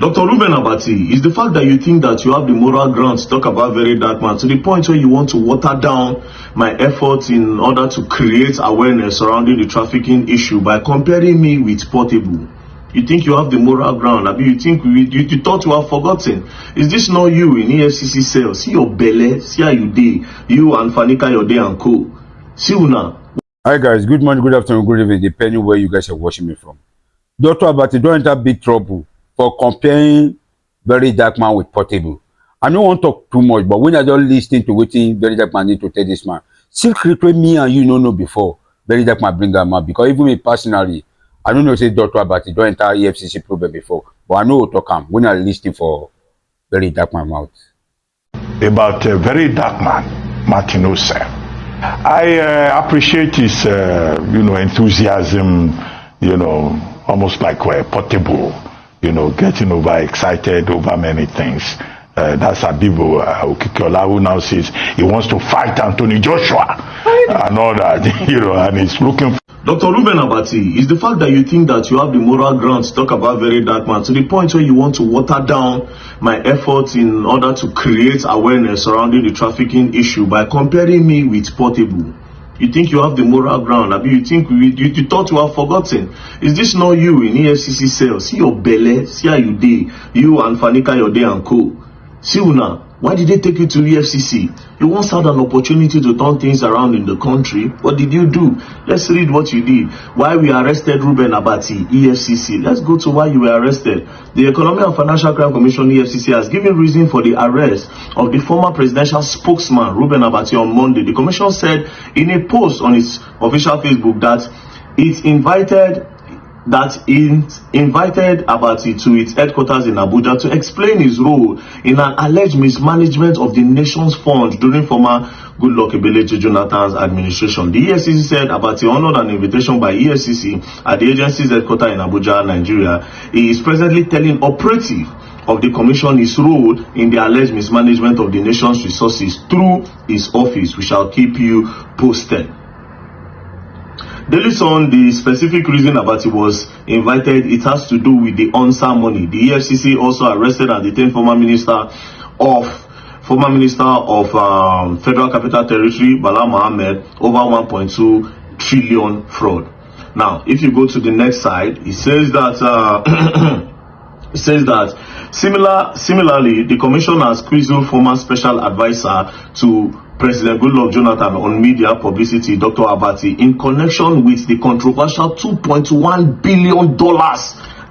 Dr. Reuben Abati, is the fact that you think that you have the moral ground to talk about VeryDarkMan to the point where you want to water down my efforts in order to create awareness surrounding the trafficking issue by comparing me with Portable? You think you have the moral ground? I mean, you think you thought you have forgotten? Is this not you in EFCC cell? See your belly, see how you did. You and Fanika Yode and co. See you now. Hi guys, good morning, good afternoon, good evening, depending where you guys are watching me from. Dr. Abati, don't enter big trouble for comparing VeryDarkMan with Portable. I don't want to talk too much, but when I just listen to what VeryDarkMan need to tell this man, secret with me and you know before VeryDarkMan bring them out, because even me personally, I don't know say Dr. Abati don't enter EFCC problem before, but I know what to come when I listen for VeryDarkMan mouth. About VeryDarkMan, Martin Ose. I appreciate his, enthusiasm, almost like Portable, getting overexcited over many things. That's Abibo Okikiola, who now says he wants to fight Anthony Joshua and all that, and he's looking for. Dr. Reuben Abati, is the fact that you think that you have the moral ground to talk about VeryDarkMan to the point where you want to water down my efforts in order to create awareness surrounding the trafficking issue by comparing me with Portable? You think you have the moral ground? I mean, you think you thought you have forgotten? Is this not you in EFCC cell? See your belly, see how you did. You and Fanika Yode and co. See you now. Why did they take you to EFCC? You once had an opportunity to turn things around in the country. What did you do? Let's read what you did. Why we arrested Reuben Abati, EFCC. Let's go to why you were arrested. The Economic and Financial Crime Commission, EFCC, has given reason for the arrest of the former presidential spokesman, Reuben Abati, on Monday. The commission said in a post on its official Facebook that it invited Abati to its headquarters in Abuja to explain his role in an alleged mismanagement of the nation's funds during former Goodluck Ebele Jonathan's administration. The EFCC said Abati honored an invitation by EFCC at the agency's headquarters in Abuja, Nigeria. He is presently telling operative of the commission his role in the alleged mismanagement of the nation's resources through his office. We shall keep you posted. Daily Sun, the specific reason Abati was invited, it has to do with the onsa money. The EFCC also arrested and detained former minister of Federal Capital Territory, Bala Mohammed, over 1.2 trillion fraud. Now, if you go to the next side, it says that similarly, the commission has quizzed former special advisor to President Goodluck Jonathan on media publicity, Dr. Abati, in connection with the controversial $2.1 billion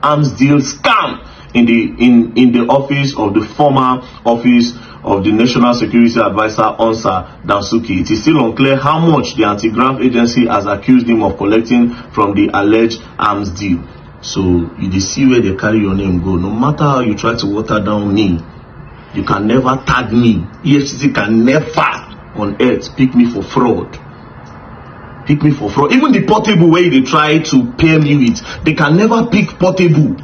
arms deal scam in the office of the former office of the National Security Advisor, Onsa Dansuki. It is still unclear how much the anti-graft agency has accused him of collecting from the alleged arms deal. So you see where they carry your name go. No matter how you try to water down me, you can never tag me. EFCC can never on earth pick me for fraud. Pick me for fraud. Even the Portable way they try to pay me with, they can never pick Portable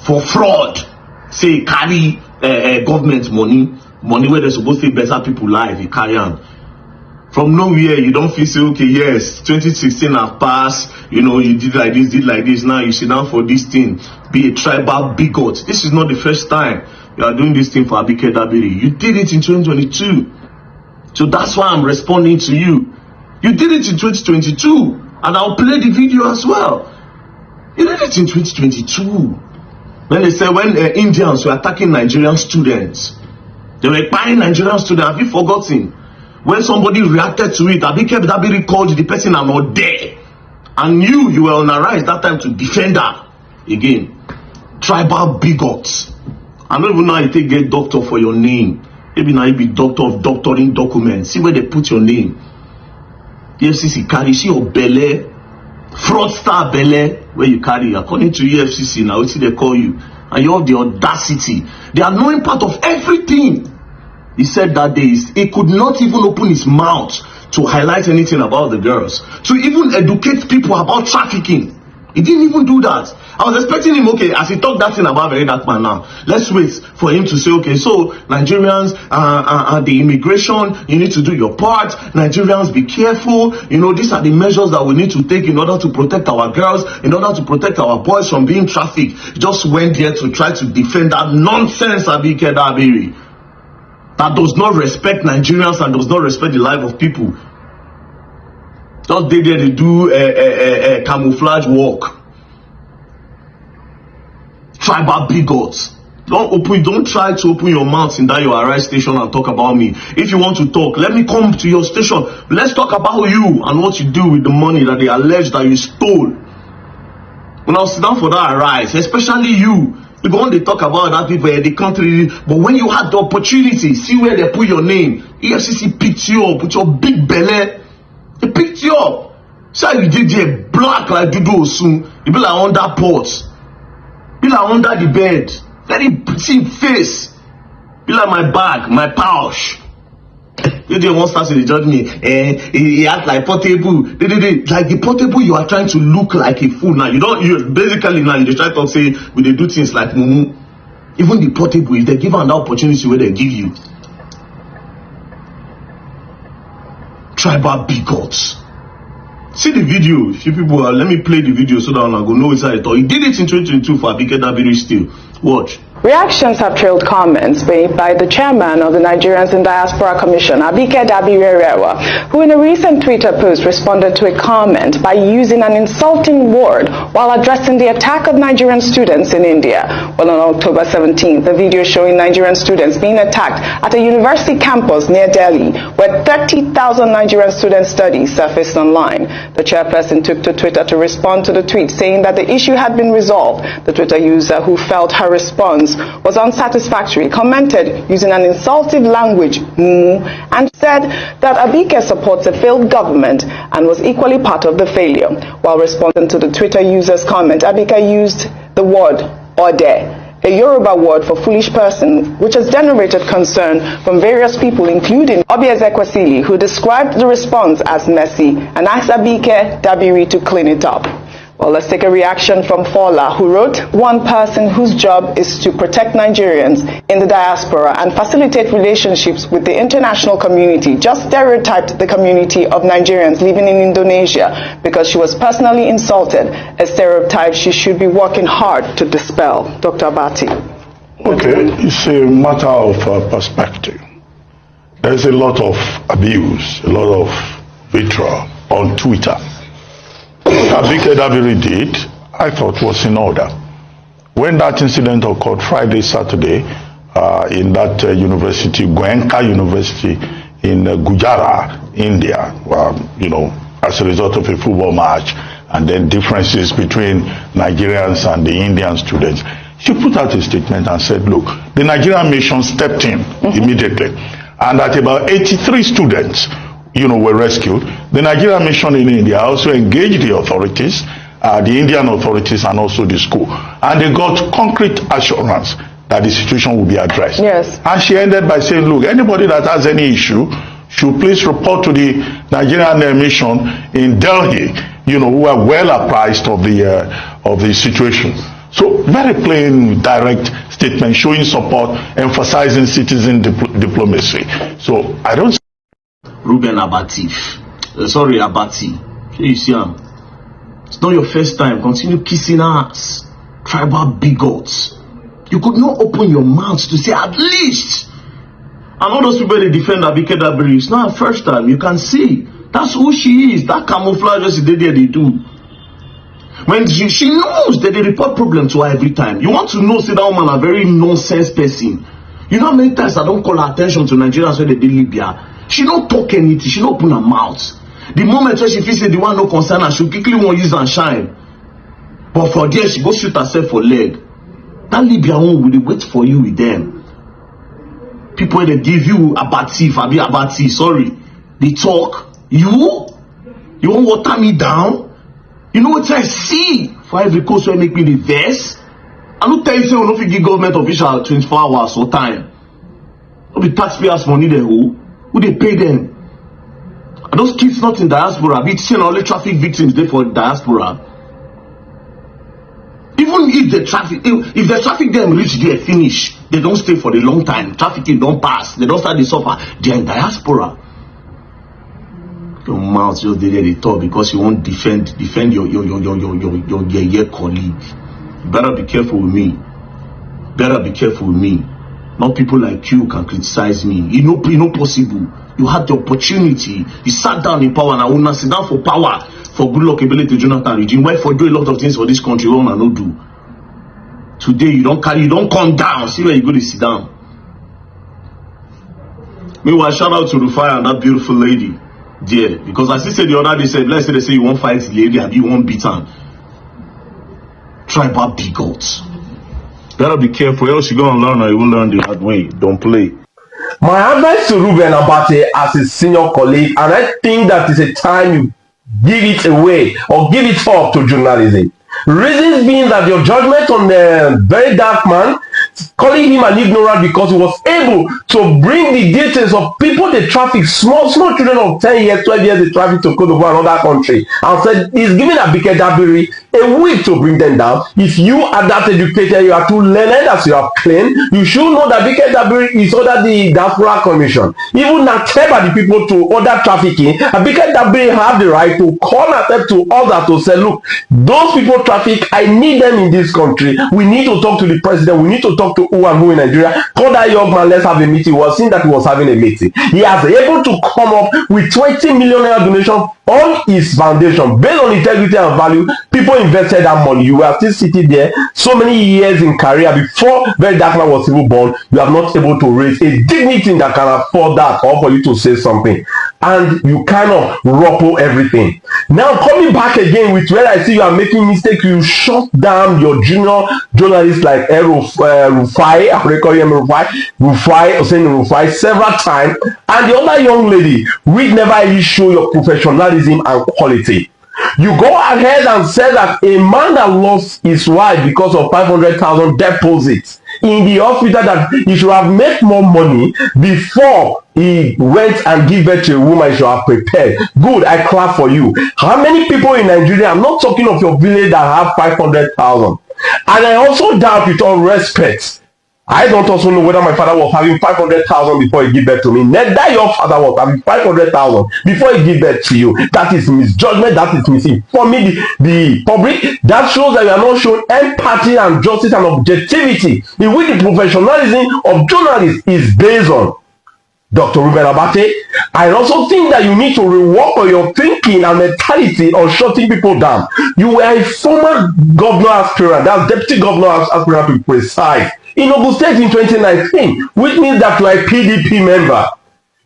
for fraud. Say carry government money where they're supposed to better people life, you carry on. From nowhere, you don't feel say, okay, yes, 2016 have passed, you did like this, now you sit down for this thing, be a tribal bigot. This is not the first time you are doing this thing for Abike Dabiri. You did it in 2022. So that's why I'm responding to you. You did it in 2022, and I'll play the video as well. You did it in 2022. When they say when Indians were attacking Nigerian students, they were buying Nigerian students. Have you forgotten? When somebody reacted to it, Abike Dabiri called the person and not there. And you were on a rise that time to defend her. Again, tribal bigots. I don't even know how you take get doctor for your name. Maybe now you be doctor of doctoring documents. See where they put your name. EFCC carry, see your belly, fraudster belly, where you carry. According to EFCC, now see they call you. And you have the audacity. The annoying part of everything he said that day is he could not even open his mouth to highlight anything about the girls, to even educate people about trafficking. He didn't even do that. I was expecting him, okay, as he talked that thing about VeryDarkMan now, let's wait for him to say, okay, so Nigerians, the immigration, you need to do your part. Nigerians, be careful. You know, these are the measures that we need to take in order to protect our girls, in order to protect our boys from being trafficked. Just went there to try to defend that nonsense, Abike Dabiri, that does not respect Nigerians and does not respect the life of people. Just they there to do camouflage work. Tribal bigots. Don't try to open your mouth in that your arrive station and talk about me. If you want to talk, let me come to your station. Let's talk about you and what you do with the money that they allege that you stole. When I was down for that arise, especially you. You go on, they talk about that people in the country, but when you had the opportunity, see where they put your name. EFCC picked you up with your big belly. They picked you up. So you did there black like Dudu soon. You be like under pot. Be like under the bed. Very pretty face. Be like my bag, my pouch. You didn't want to judge me. He act like Portable. Like the Portable, you are trying to look like a fool now. You basically now you try to say we they do things like Mumu. Even the Portable, if they give an opportunity where they give you. Tribal bigots. See the video. If you people let me play the video so that I go know inside it. He did it in 2022 for Abike Dabiri still. Watch. Reactions have trailed comments made by the chairman of the Nigerians in Diaspora Commission, Abike Dabiri, who in a recent Twitter post responded to a comment by using an insulting word while addressing the attack of Nigerian students in India. Well, on October 17th, the video showing Nigerian students being attacked at a university campus near Delhi, where 30,000 Nigerian students study, surfaced online. The chairperson took to Twitter to respond to the tweet, saying that the issue had been resolved. The Twitter user, who felt her response was unsatisfactory, commented using an insultive language and said that Abike supports a failed government and was equally part of the failure. While responding to the Twitter user's comment, Abike used the word ode, a Yoruba word for foolish person, which has generated concern from various people, including Obieze, who described the response as messy and asked Abike Dabiri to clean it up. Well, let's take a reaction from Fola, who wrote, "One person whose job is to protect Nigerians in the diaspora and facilitate relationships with the international community just stereotyped the community of Nigerians living in Indonesia because she was personally insulted, a stereotype she should be working hard to dispel." Dr. Abati. Okay, it's a matter of perspective. There's a lot of abuse, a lot of vitriol on Twitter. What Abike Dabiri did, I thought was in order. When that incident occurred Friday, Saturday, in that university, Goenka University in Gujarat, India, as a result of a football match, and then differences between Nigerians and the Indian students, she put out a statement and said, look, the Nigerian mission stepped in immediately, and that about 83 students were rescued. The Nigerian mission in India also engaged the authorities, the Indian authorities, and also the school. And they got concrete assurance that the situation will be addressed. Yes. And she ended by saying, look, anybody that has any issue should please report to the Nigerian mission in Delhi, who are well apprised of the situation. So very plain, direct statement showing support, emphasizing citizen diplomacy. So I don't. Reuben Abati. Abati. You see him. It's not your first time. Continue kissing ass. Tribal bigots. You could not open your mouth to say at least. And all those people they defend Abike Dabiri. It's not her first time. You can see. That's who she is. That camouflage they do. When she knows that they report problems to her every time. You want to know, say that woman a very nonsense person. You know how many times I don't call her attention to Nigerians when they did Libya. She don't talk anything. She don't open her mouth. The moment when she feels the one no concern her, she'll quickly want to use and shine. But for there, she go shoot herself for leg. That Libya one will wait for you with them. People when they give you Abati, sorry. They talk. You want water me down? You know what I see for every coast where make me the verse? I don't tell you say we don't give government official 24 hours or time. Don't be taxpayers money there who they pay them. And those kids not in diaspora, be seeing all the traffic victims there for diaspora. even if the traffic them reach there finish, they don't stay for the long time. Trafficking don't pass. They don't start to suffer. They are in diaspora. Your mouth just there they talk because you won't defend your colleague. You better be careful with me. Better be careful with me. Not people like you can criticize me. You know possible. You had the opportunity. You sat down in power and I will not sit down for power for good luck ability Jonathan regime. Why for do a lot of things for this country we wanna not do. Today you don't come down. See where you go to sit down. Meanwhile, shout out to Rufai and that beautiful lady. There, because as he said the other day, let's say they say you won't fight the lady and you won't beat her. Tribal bigots. Better be careful, else you're gonna learn or you will learn the hard way. Don't play. My advice to Reuben Abati as a senior colleague, and I think that is a time you give it away or give it up to journalism. Reasons being that your judgment on the VeryDarkMan, calling him an ignorant because he was able to bring the details of people they traffic, small children of 10 years, 12 years, they traffic to go to another country, and said he's giving Abike Dabiri a week to bring them down. If you are that educated, you are too learned as you have claimed, you should know that Abike Dabiri is under the Diaspora Commission. Even now, tell by the people to order trafficking, Abike Dabiri have the right to call attempt to others to say, look, those people traffic, I need them in this country. We need to talk to the president. We need to talk to who and who in Nigeria. Call that young man, let's have a meeting. We were seeing that he was having a meeting. He has able to come up with 20 million donation on his foundation based on integrity and value. People invested that money. You were still sitting there so many years in career before VeryDarkMan was even born. You are not able to raise a dignity that can afford that or for you to say something, and you kind of ruffle everything. Now coming back again with where I see you are making mistake, you shut down your junior journalists like Rufai, I recall him Rufai several times, and the other young lady, we never really show your professionalism and quality. You go ahead and say that a man that lost his wife because of 500,000 deposits in the hospital, that he should have made more money before he went and give birth to a woman. He should have prepared. Good, I clap for you. How many people in Nigeria, I'm not talking of your village, that have 500,000? And I also doubt, with all respect, I don't also know whether my father was having 500,000 before he gave birth to me. Neither your father was having 500,000 before he gave birth to you. That is misjudgment. That is misinforming the public. That shows that you are not showing empathy and justice and objectivity in which the professionalism of journalists is based on. Dr. Reuben Abati, I also think that you need to rework on your thinking and mentality of shutting people down. You were a former governor aspirant, that's deputy governor aspirant to be precise, in Ogun State in 2019, which means that you are a PDP member.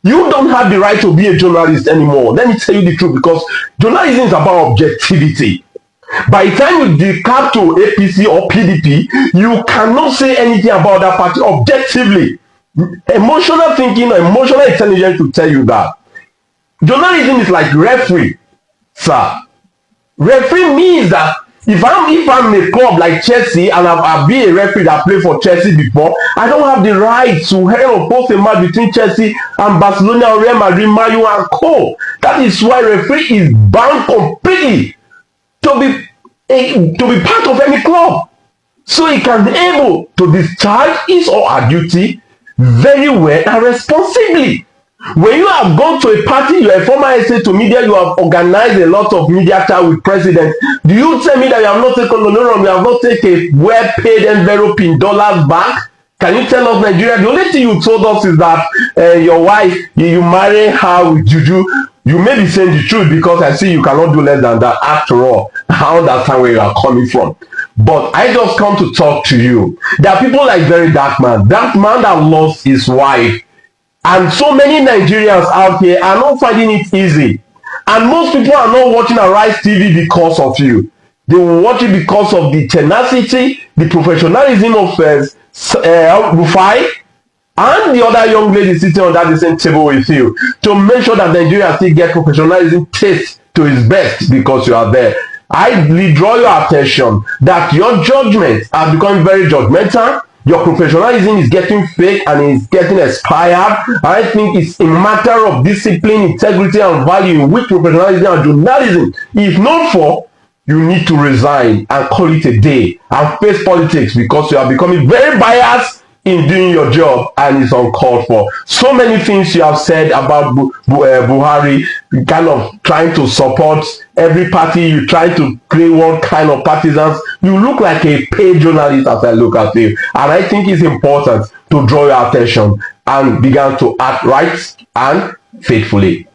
You don't have the right to be a journalist anymore. Let me tell you the truth, because journalism is about objectivity. By the time you decap to APC or PDP, you cannot say anything about that party objectively. Emotional thinking or emotional intelligence to tell you that. Journalism is like referee, sir. Referee means that if I'm in a club like Chelsea and I've been a referee that played for Chelsea before, I don't have the right to post a match between Chelsea and Barcelona or Real Madrid, Man U and co. That is why referee is bound completely to be part of any club, so he can be able to discharge his or her duty very well and responsibly. When you have gone to a party, you are a former essay to media, you have organized a lot of media chat with president. Do you tell me that you have not taken you have not taken a well-paid envelope in dollars back? Can you tell us, Nigeria? The only thing you told us is that your wife, you marry her with juju. You may be saying the truth because I see you cannot do less than that. After all, I understand where you are coming from. But I just come to talk to you. There are people like VeryDarkMan, that man that lost his wife. And so many Nigerians out here are not finding it easy. And most people are not watching Arise TV because of you. They will watch it because of the tenacity, the professionalism of Rufai and the other young lady sitting on that same table with you, to make sure that Nigeria still get professionalism taste to its best because you are there. I draw your attention that your judgments are becoming very judgmental. Your professionalism is getting fake and is getting expired. I think it's a matter of discipline, integrity, and value in which professionalism and journalism, if not for, you need to resign and call it a day and face politics, because you are becoming very biased in doing your job and it's uncalled for. So many things you have said about Buhari, kind of trying to support every party, you try to play one kind of partisans. You look like a paid journalist as I look at you, and I think it's important to draw your attention and begin to act right and faithfully.